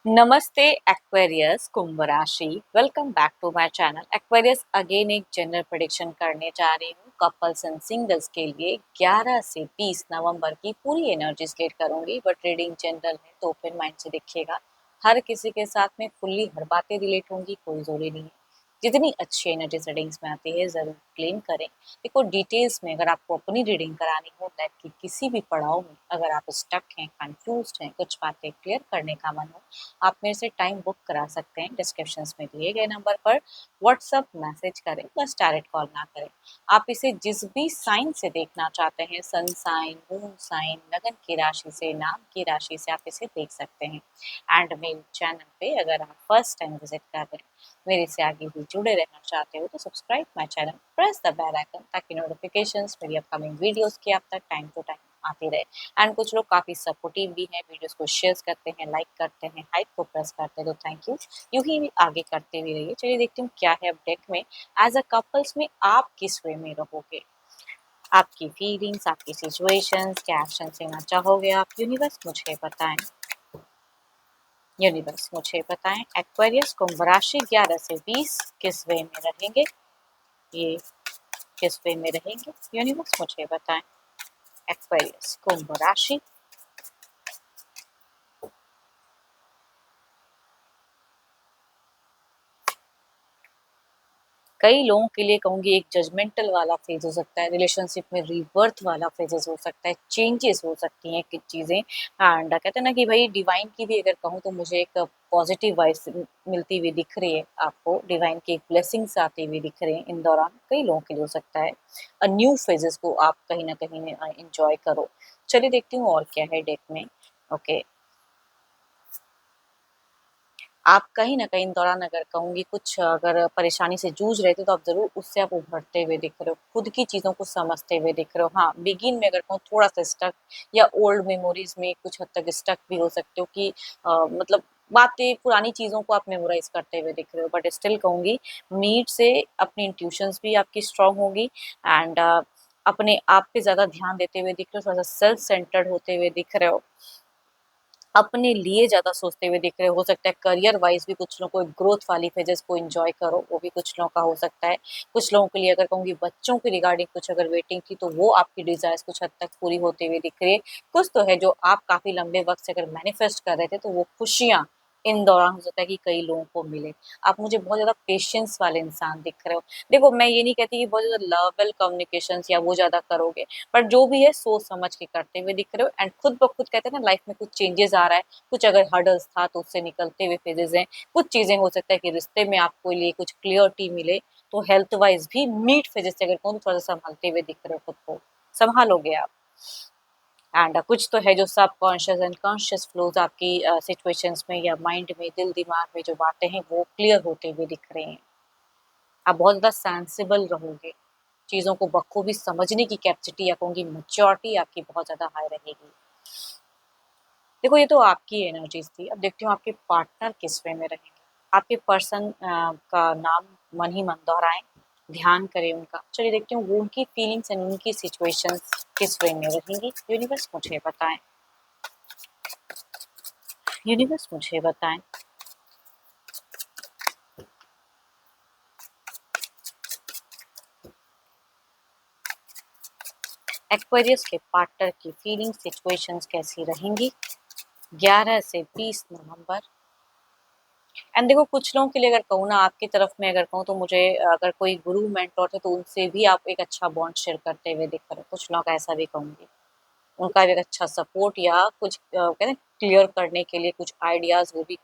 नमस्ते एक्वेरियस कुंभ राशि। Welcome back to my channel Aquarius. Again एक जनरल प्रेडिक्शन करने जा रही हूँ कपल्स एंड सिंगल्स के लिए 11 से 20 नवंबर की पूरी एनर्जी लेट करूंगी। बट रीडिंग जनरल है तो ओपन माइंड से देखिएगा। हर किसी के साथ में फुल्ली हर बातें रिलेट होंगी, कोई जरूरी नहीं है। जितनी अच्छी एनर्जी रीडिंग्स में आती है जरूर क्लेम करें। देखो डिटेल्स में अगर आपको अपनी रीडिंग करानी हो लाइफ की किसी भी पड़ाव में, अगर आप स्टक हैं, कंफ्यूज हैं, कुछ बातें क्लियर करने का मन हो, आप मेरे से टाइम बुक करा सकते हैं। डिस्क्रिप्शन में दिए गए नंबर पर व्हाट्सअप मैसेज करें, बस डायरेक्ट कॉल ना करें। आप इसे जिस भी साइन से देखना चाहते हैं, सन साइन, मून साइन, लगन की राशि से, नाम की राशि से, आप इसे देख सकते हैं। एंड मेरे चैनल पे अगर आप फर्स्ट टाइम विजिट कर रहे हैं, मेरे से आगे भी जुड़े रहना चाहते हो तो subscribe my channel, press the bell icon ताकि नोटिफिकेशंस मेरी अपकमिंग वीडियोस की आप तक टाइम टू टाइम आती रहे। एंड कुछ लोग काफ़ी सपोर्टिव भी हैं, वीडियोस को शेयर करते हैं, लाइक करते हैं, हाइप को प्रेस करते हैं, तो थैंक यू। यूं ही आगे करते भी रहिए। चलिए देखती हूँ क्या है अपडेट में। एज अ कपल्स में आप किस वे में रहोगे, आपकी फीलिंग्स, आपकी सिचुएशंस, क्या एक्शन लेना चाहोगे आप, यूनिवर्स मुझे बताएं। यूनिवर्स मुझे बताएं एक्वेरियस कुंभ राशि 11 से 20 किस वे में रहेंगे, ये किस वे में रहेंगे, यूनिवर्स मुझे बताएं एक्वेरियस कुंभ राशि। कई लोगों के लिए कहूँगी एक जजमेंटल वाला फेज हो सकता है, रिलेशनशिप में रीबर्थ वाला फेजेस हो सकता है, चेंजेस हो सकती हैं कुछ चीज़ें। एंड कहते हैं ना कि भाई डिवाइन की भी अगर कहूँ तो मुझे एक पॉजिटिव वाइब्स मिलती हुई दिख रही है, आपको डिवाइन की एक ब्लेसिंग्स आती हुई दिख रही है इन दौरान। कई लोगों के लिए हो सकता है न्यू फेजेस को आप कहीं ना कहीं इंजॉय करो। चलिए देखती हूँ और क्या है डेक में। ओके, आप कहीं न कहीं दौरान अगर कहूँगी कुछ अगर परेशानी से जूझ रहे थे तो आप ज़रूर उससे आप उभरते हुए दिख रहे हो, खुद की चीज़ों को समझते हुए दिख रहे हो। हाँ, बिगिन में अगर कहूँ थोड़ा-सा स्टक या ओल्ड मेमोरीज़ में कुछ हद तक स्टक भी हो सकते हो कि मतलब बातें, पुरानी चीज़ों को आप मेमोराइज़ करते हुए दिख रहे हो। बट स्टिल कहूँगी नीड से अपनी इंट्यूशंस भी आपकी स्ट्रॉन्ग होगी। एंड अपने आप पे ज़्यादा ध्यान देते हुए दिख रहे हो, थोड़ा-सा सेल्फ सेंटर्ड होते हुए दिख रहे हो। अपने लिए ज़्यादा सोचते हुए दिख रहे हो सकता है करियर वाइज़ भी कुछ लोगों को ग्रोथ वाली फेजेस को एन्जॉय करो, वो भी कुछ लोगों का हो सकता है। कुछ लोगों के लिए अगर कहूँगी बच्चों के रिगार्डिंग कुछ अगर वेटिंग थी तो वो आपकी डिज़ायर्स कुछ हद तक पूरी होते हुए दिख रही है। कुछ तो है जो आप काफ़ी लंबे वक़्त से अगर मैनिफेस्ट कर रहे थे तो वो खुशियाँ इन दौरान हो सकता है कि कई लोगों को मिले। आप मुझे बहुत ज़्यादा पेशेंस वाले इंसान दिख रहे हो। देखो मैं ये नहीं कहती कि बहुत ज़्यादा वर्बल कम्युनिकेशंस या वो ज़्यादा करोगे, पर जो भी है सोच समझ के करते हुए दिख रहे हो। एंड खुद ब खुद कहते हैं ना लाइफ में कुछ चेंजेस आ रहा है, कुछ अगर हर्डल्स था तो उससे निकलते हुए फेजेस हैं। कुछ चीज़ें हो सकता है कि रिश्ते में आपको लिए कुछ क्लियरिटी मिले, तो हेल्थ वाइज़ भी मिड फेजेस से अगर कहूँ तो थोड़ा-सा संभलते हुए दिख रहे हो खुद को, संभालोगे आप। एंड कुछ तो है जो सबकॉन्शियस एंड कॉन्शियस फ्लोज़ आपकी सिचुएशंस में या माइंड में, दिल-दिमाग में जो बातें हैं वो क्लियर होते हुए दिख रहे हैं। आप बहुत ज़्यादा सेंसिबल रहोगे, चीज़ों को बखूबी समझने की कैपेसिटी या कहूँगी मैच्योरिटी आपकी बहुत ज़्यादा हाई रहेगी। देखो ये तो आपकी एनर्जीज थी, अब देखती हूँ आपके पार्टनर किस वे में रहेंगे। आपके पर्सन का नाम मन ही मन दोहराएं, ध्यान करें उनका। चलिए देखती हूँ वो उनकी फीलिंग्स एंड उनकी सिचुएशंस किस वे में रहेंगी, यूनिवर्स मुझे बताएं। यूनिवर्स मुझे बताएं एक्वेरियस के पार्टनर की फीलिंग सिचुएशंस कैसी रहेंगी 11 से 20 नवंबर। एंड देखो कुछ लोगों के लिए अगर कहूँ ना आपकी तरफ में अगर कहूँ तो मुझे अगर कोई गुरु मेंटोर थे तो उनसे भी आप एक अच्छा बॉन्ड शेयर करते हुए दिख रहे हो। कुछ लोग ऐसा भी कहूँगी, उनका भी एक अच्छा सपोर्ट या कुछ कहते हैं क्लियर करने के लिए कुछ आइडियाज़, वो भी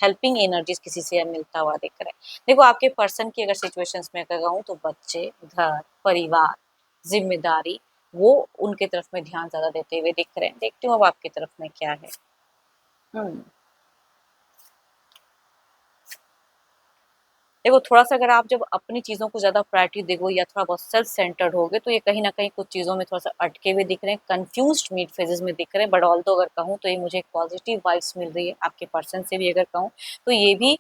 हेल्पिंग एनर्जीज़ किसी से मिलता हुआ दिख रहा है। देखो आपके पर्सन की अगर सिचुएशंस में अगर कहूँ तो बच्चे, घर, परिवार, ज़िम्मेदारी, वो उनके तरफ में ध्यान ज़्यादा देते हुए दिख रहे हैं। देखती हूँ अब आपकी तरफ में क्या है। हुँ। देखो थोड़ा-सा अगर आप जब अपनी चीज़ों को ज़्यादा प्रायोरिटी दोगे या थोड़ा बहुत सेल्फ सेंटर्ड होगे तो ये कहीं न कहीं कुछ चीज़ों में थोड़ा-सा अटके हुए दिख रहे हैं, कन्फ्यूज़्ड मिड फेजेज़ में दिख रहे हैं। बट ऑल्दो अगर कहूँ तो ये मुझे एक पॉजिटिव वाइब्स मिल रही है आपके पर्सन से भी अगर कहूँ, तो ये भी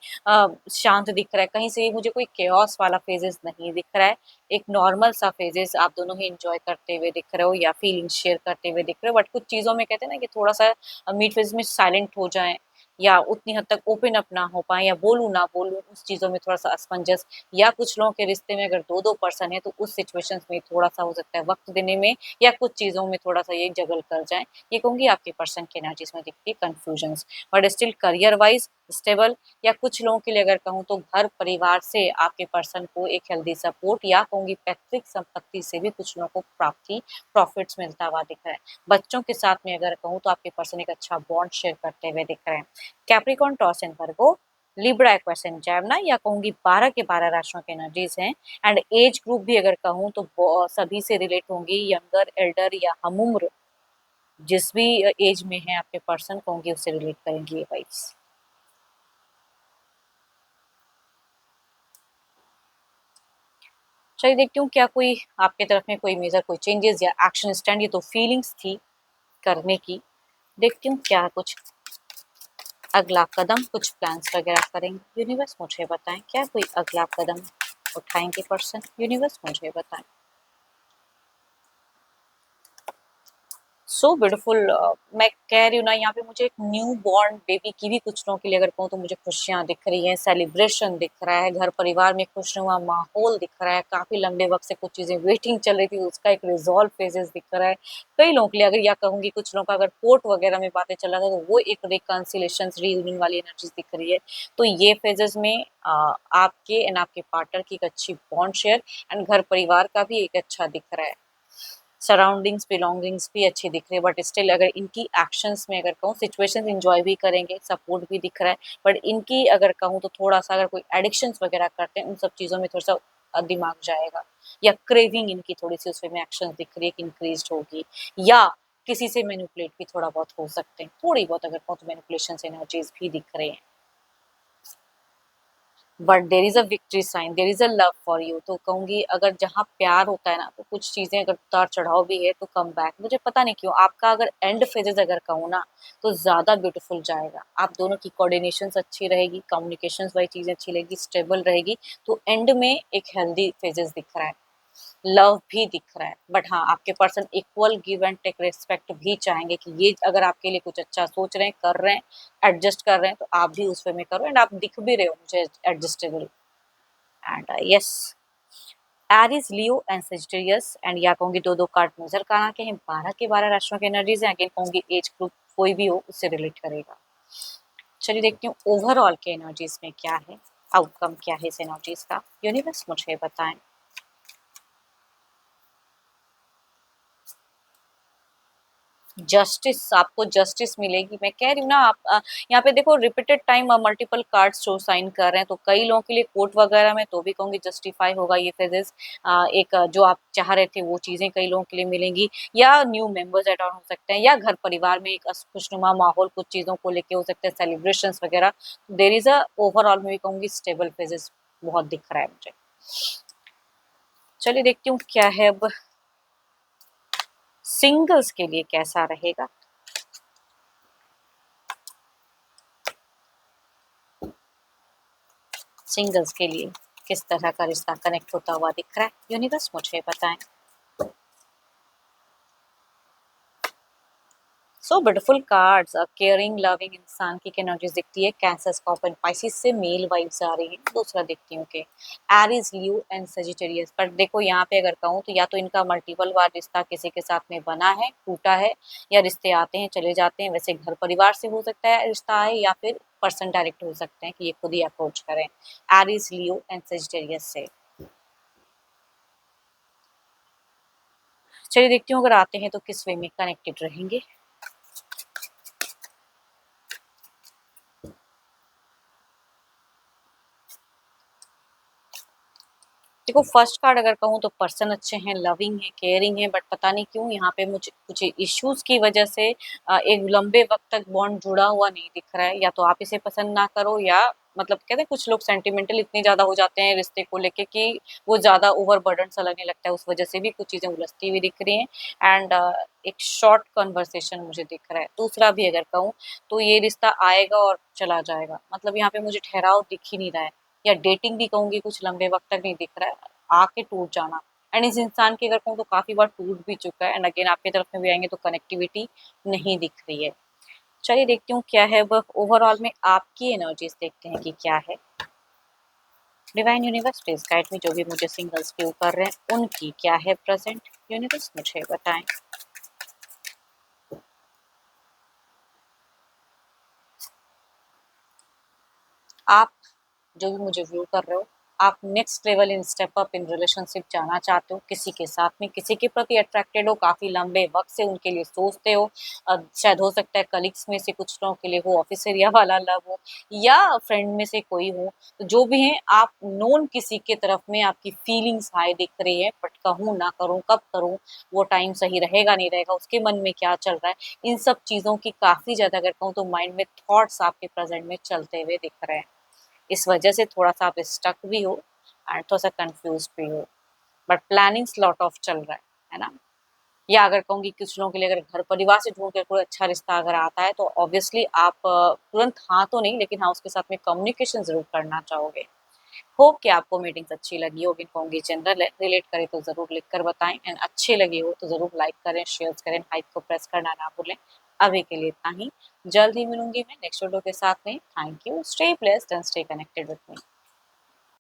शांत दिख रहा है। कहीं से भी मुझे कोई केओस वाला फेजेज़ नहीं दिख रहा है। एक नॉर्मल सा फेजेज़ आप दोनों ही एन्जॉय करते हुए दिख रहे हो या फीलिंग्स शेयर करते हुए दिख रहे हो। बट कुछ चीज़ों में कहते हैं ना कि थोड़ा-सा मिड फेज़ में साइलेंट हो जाएँ या उतनी हद तक ओपन अप ना हो पाए, या बोलूँ ना बोलूँ उस चीज़ों में थोड़ा-सा असमंजस, या कुछ लोगों के रिश्ते में अगर 2-2 पर्सन है तो उस सिचुएशंस में थोड़ा-सा हो सकता है वक़्त देने में, या कुछ चीज़ों में थोड़ा-सा ये जगल कर जाएँ। ये कहूँगी आपके पर्सन की एनर्जीज़ में दिखती है confusions, but still career wise stable, या कुछ लोगों के लिए अगर कहूँ तो घर परिवार से आपके पर्सन को एक हेल्दी सपोर्ट, या कहूँगी पैतृक संपत्ति से भी कुछ लोगों को प्राप्ति प्रॉफिट्स मिलता हुआ दिख रहा है। बच्चों के साथ में अगर कहूँ तो आपके पर्सन एक अच्छा बॉन्ड शेयर करते हुए दिख रहे हैं। Capricorn, taurus and Virgo, Libra, Aquarius and Gemini, या कहूँगी 12 के 12 राशियों की एनर्जीज हैं। एंड एज ग्रुप भी अगर कहूँ तो सभी से रिलेट होंगी, यंगर, एल्डर या हमउम्र, जिस भी एज में है आपके पर्सन कहूँगी उससे रिलेट करेंगी ये वाइब्स। चलिए देखती हूँ क्या कोई आपके तरफ में कोई मेजर कोई चेंजेस या एक्शन स्टैंड, ये तो फीलिंग्स थी करने की। देखती हूँ क्या कुछ अगला कदम, कुछ प्लान्स वगैरह करेंगे। यूनिवर्स मुझे बताएं क्या कोई अगला कदम उठाएंगे पर्सन, यूनिवर्स मुझे बताएं। So beautiful. मैं कह रही हूँ ना, यहाँ पे मुझे एक न्यू बॉर्न बेबी की भी कुछ लोगों के लिए अगर कहूँ तो मुझे खुशियाँ दिख रही हैं, सेलिब्रेशन दिख रहा है, घर परिवार में खुशनुमा माहौल दिख रहा है, काफी लंबे वक्त से कुछ चीजें वेटिंग चल रही थी उसका एक रिजॉल्व फेजेस दिख रहा है कई लोगों के लिए। अगर या कहूंगी कुछ लोगों का अगर कोर्ट वगैरह में बातें चल रहा था तो वो एक रिकन्सिलेशन रीयूनियन वाली एनर्जीज दिख रही है। तो ये फेजेस में आपके एंड आपके पार्टनर की एक अच्छी बॉन्ड शेयर, एंड घर परिवार का भी एक अच्छा दिख रहा है, सराउंडिंग्स बिलोंगिंग्स भी अच्छी दिख रही है। बट स्टिल अगर इनकी एक्शंस में अगर कहूँ सिचुएशंस इंजॉय भी करेंगे, सपोर्ट भी दिख रहा है, बट इनकी अगर कहूँ तो थोड़ा सा अगर कोई एडिक्शंस वगैरह करते हैं उन सब चीज़ों में थोड़ा सा दिमाग जाएगा, या क्रेविंग इनकी थोड़ी सी उसमें एक्शन दिख रही है कि इंक्रीज होगी, या किसी से मैनिपुलेट भी थोड़ा बहुत हो सकते हैं, थोड़ी बहुत अगर कहूँ तो मैनिपुलेशन एनर्जीज भी दिख रहे हैं। But there is a victory sign, there is a love for you. तो कहूंगी अगर जहाँ प्यार होता है ना तो कुछ चीजें अगर उतार चढ़ाव भी है तो कम बैक, मुझे पता नहीं क्यों आपका अगर एंड फेजेस अगर कहूँ ना तो ज्यादा ब्यूटीफुल जाएगा। आप दोनों की कोऑर्डिनेशन अच्छी रहेगी, कम्युनिकेशन वाली चीजें अच्छी रहेगी, स्टेबल रहेगी, तो एंड में एक हेल्दी फेजेस दिख रहा है, लव भी दिख रहा है। बट हाँ आपके person equal give and take respect भी चाहेंगे कि ये अगर आपके लिए कुछ अच्छा सोच रहे हैं, कर रहे हैं, एडजस्ट कर रहे हैं, तो आप भी उस वे में करो, एंड आप दिख भी रहे हो मुझे adjustable. And yes, Aries, Leo and Sagittarius, and या कहूंगी दो दो कार्ड नजर कहाँ के हैं, 12 के 12 राशियों के एनर्जीज हैं। अगेन कहूंगी एज ग्रुप कोई भी हो उससे रिलेट करेगा। चलिए देखती हूँ ओवरऑल के एनर्जीज में क्या है, आउटकम क्या है इस एनर्जीज का, यूनिवर्स मुझे बताएं। जस्टिस, आपको जस्टिस मिलेगी। मैं कह रही हूँ ना आप यहाँ पे देखो repeated time multiple cards show sign कर रहे हैं, तो कई लोगों के लिए कोर्ट वगैरह में तो भी कहूँगी जस्टिफाई होगा ये फेजेस। एक जो आप चाह रहे थे वो चीज़ें कई लोगों के लिए मिलेंगी, या न्यू मेंबर्स एड ऑन हो सकते हैं, या घर परिवार में एक खुशनुमा माहौल कुछ चीज़ों को लेके हो सकते हैं, सेलिब्रेशन वगैरह। देर इज अ ओवरऑल में भी कहूँगी स्टेबल फेजेस बहुत दिख रहा है मुझे। चलिए देखती हूँ क्या है अब सिंगल्स के लिए कैसा रहेगा। सिंगल्स के लिए किस तरह का रिश्ता कनेक्ट होता हुआ दिख रहा है, यूनिवर्स मुझे बताएं। So beautiful cards, caring loving इंसान की एनर्जीज दिखती है। कैंसर, स्कॉर्पियन, पाइसिस से मेल वाइब्स आ रही है। दूसरा देखती हूँ कि एरीज, लियो एंड सजिटेरियस, पर देखो यहाँ पे अगर कहूँ तो या तो इनका मल्टीपल बार रिश्ता किसी के साथ में बना है, टूटा है, या रिश्ते आते हैं चले जाते हैं, वैसे घर परिवार से हो सकता है रिश्ता आए, या फिर पर्सन डायरेक्ट हो सकते हैं कि ये खुद ही अप्रोच करें एरीज, लियो एंड सजिटेरियस से। चलिए देखती हूँ अगर आते हैं तो किस वे में कनेक्टेड रहेंगे। देखो फर्स्ट कार्ड अगर कहूँ तो पर्सन अच्छे हैं, लविंग है, केयरिंग है, बट पता नहीं क्यों यहाँ पे मुझे कुछ इश्यूज की वजह से एक लंबे वक्त तक बॉन्ड जुड़ा हुआ नहीं दिख रहा है। या तो आप इसे पसंद ना करो, या मतलब कहते हैं कुछ लोग सेंटिमेंटल इतने ज्यादा हो जाते हैं रिश्ते को लेके कि वो ज्यादा ओवर बर्डन सा लगने लगता है, उस वजह से भी कुछ चीजें उलझती हुई दिख रही हैं। एंड एक शॉर्ट कन्वर्सेशन मुझे दिख रहा है। दूसरा भी अगर कहूँ तो ये रिश्ता आएगा और चला जाएगा, मतलब यहाँ पे मुझे ठहराव दिख ही नहीं रहा है, या डेटिंग भी कहूंगी कुछ लंबे वक्त तक नहीं दिख रहा है, आके टूट जाना। एंड इस इंसान की अगर कहूँ तो काफी बार टूट भी चुका है, एंड अगेन आपकी तरफ में भी आएंगे तो कनेक्टिविटी नहीं दिख रही है। चलिए देखती हूँ क्या है वह ओवरऑल में आपकी एनर्जीज, देखते हैं कि क्या है। डिवाइन यूनिवर्स प्लीज गाइड में, जो भी मुझे सिंगल्स व्यू कर रहे हैं उनकी क्या है प्रेजेंट यूनिवर्स, मुझे बताएं। आप जो भी मुझे व्यू कर रहे हो, आप next level in step up in relationship जाना चाहते हो, किसी के साथ में किसी के प्रति अट्रैक्टेड हो, काफी लंबे वक्त से उनके लिए सोचते हो। शायद हो सकता है कलीग्स में से कुछ लोगों के लिए हो, ऑफिस एरिया वाला लव हो, या फ्रेंड में से कोई हो। तो जो भी है, आप नोन किसी के तरफ में आपकी फीलिंग्स हाई दिख रही है, बट कहूँ ना करूँ, कब करूँ, वो टाइम सही रहेगा नहीं रहेगा, उसके मन में क्या चल रहा है, इन सब चीजों की काफी ज्यादा अगर कहूँ तो माइंड में थॉट्स आपके प्रेजेंट में चलते हुए दिख रहे हैं। इस वजह से थोड़ा-सा आप स्टक भी हो एंड थोड़ा-सा कन्फ्यूज़्ड भी हो, बट प्लानिंग्स लॉट ऑफ चल रहा है ना? या अगर कहूँगी कुछ लोगों के लिए अगर घर परिवार से ढूँढ के कोई अच्छा रिश्ता अगर आता है, तो ऑब्वियसली आप तुरंत हाँ तो नहीं, लेकिन हाँ, उसके साथ में कम्युनिकेशन ज़रूर करना चाहोगे। होप कि आपको मीटिंग्स अच्छी लगी होगी, कहूँगी जनरल है, रिलेट करे तो ज़रूर लिख कर बताएँ एंड अच्छी लगी हो तो ज़रूर लाइक करें, शेयर करें, हाइप को प्रेस करना ना भूलें। अभी के लिए इतना ही, जल्द ही मिलूँगी मैं नेक्स्ट वीडियो के साथ में। Thank you, stay blessed and stay connected with me.